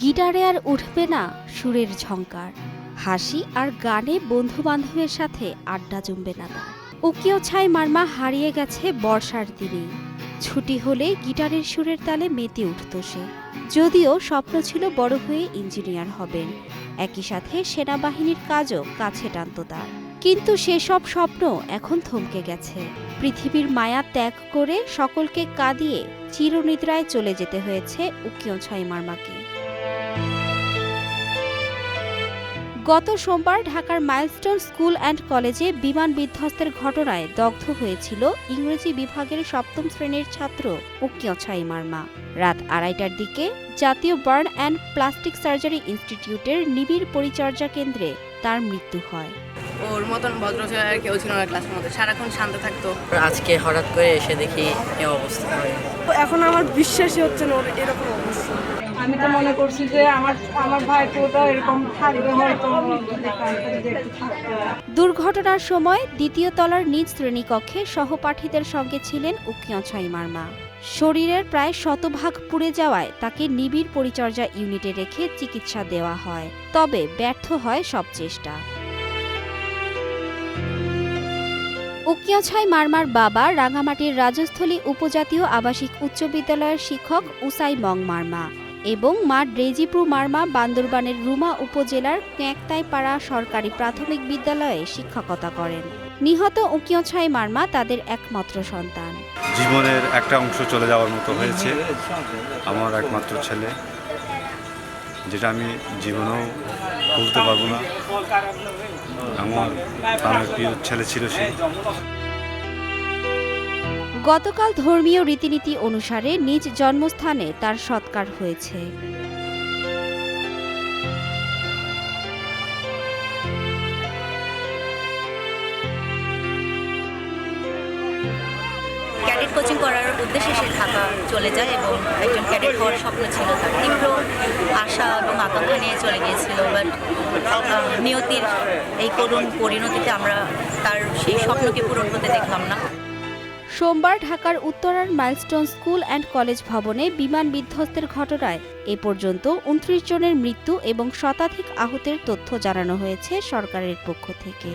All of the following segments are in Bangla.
গিটারে আর উঠবে না সুরের ঝংকার, হাসি আর গানে বন্ধু বান্ধবের সাথে আড্ডা জমবে না তার। উকিও ছাই মারমা হারিয়ে গেছে বর্ষার দিনেই। ছুটি হলে গিটারের সুরের তালে মেতে উঠত সে। যদিও স্বপ্ন ছিল বড় হয়ে ইঞ্জিনিয়ার হবেন, একই সাথে সেনাবাহিনীর কাজও কাছে টানত তার। কিন্তু সেসব স্বপ্ন এখন থমকে গেছে। পৃথিবীর মায়া ত্যাগ করে সকলকে কাঁদিয়ে চিরনিদ্রায় চলে যেতে হয়েছে উকিও ছাই মারমাকে। গত সোমবার ঢাকার মাইলস্টোন স্কুল অ্যান্ড কলেজে বিমান বিধ্বস্তের ঘটনায় দগ্ধ হয়েছিল ইংরেজি বিভাগের ৭ম শ্রেণীর ছাত্র উকিও ছাই মারমা। রাত ২:৩০টার দিকে জাতীয় বার্ন অ্যান্ড প্লাস্টিক সার্জারি ইনস্টিটিউটের নিবিড় পরিচর্যা কেন্দ্রে তার মৃত্যু হয়। ওর মতন ভদ্র ছেলে আর কেউ ছিল না ক্লাসের মধ্যে, সারাক্ষণ শান্ত থাকতো। আজকে হঠাৎ করে এসে দেখি এই অবস্থা হয়। এখন আমার বিশ্বাসই হচ্ছে না ওর এরকম অবস্থা। আমি তো মনে করছি যে আমার ভাইপোটা এরকম থাকবে হয়তো। দুর্ঘটনার সময় দ্বিতীয় তলার নিজ শ্রেণীকক্ষে সহপাঠীদের সঙ্গে ছিলেন উকিও ছাই মারমা। শরীরের প্রায় শতভাগ পুড়ে যাওয়ায় তাকে নিবিড় পরিচর্যা ইউনিটে রেখে চিকিৎসা দেওয়া হয়, তবে ব্যর্থ হয় সব চেষ্টা। উকিও ছাই মারমার বাবা রাঙামাটির রাজস্থলী উপজাতীয় আবাসিক উচ্চ বিদ্যালয়ের শিক্ষক উসাই মং মারমা এবং মা ড্রেজিপ্রু মারমা বান্দরবানের রুমা উপজেলার ক্যাঁকতাইপাড়া সরকারি প্রাথমিক বিদ্যালয়ে শিক্ষকতা করেন। নিহত উকিও ছাই মারমা তাদের একমাত্র সন্তান। জীবনের একটা অংশ চলে যাওয়ার মতো হয়েছে। আমার একমাত্র ছেলে, যেটা আমি জীবনেও ভুলতে পারবো না। আমার প্রাণের প্রিয় ছেলে ছিল সে। গতকাল ধর্মীয় রীতিনীতি অনুসারে নিজ জন্মস্থানে তার সৎকার হয়েছে। ক্যাডেট কোচিং করার উদ্দেশ্যে সে ঢাকা চলে যায় এবং একজন ক্যাডেট হওয়ার স্বপ্ন ছিল তার। তীব্র আশা এবং আকাঙ্ক্ষা নিয়ে চলে গিয়েছিল, বাট নিয়তির এই করুণ পরিণতিতে আমরা তার সেই স্বপ্নকে পূরণ হতে দেখলাম না। সোমবার ঢাকার উত্তরার মাইলস্টোন স্কুল অ্যান্ড কলেজ ভবনে বিমান বিধ্বস্তের ঘটনায় এ পর্যন্ত ২৯ জনের মৃত্যু এবং শতাধিক আহতের তথ্য জানানো হয়েছে সরকারের পক্ষ থেকে।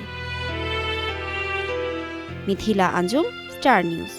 Mithila Anjum, star news.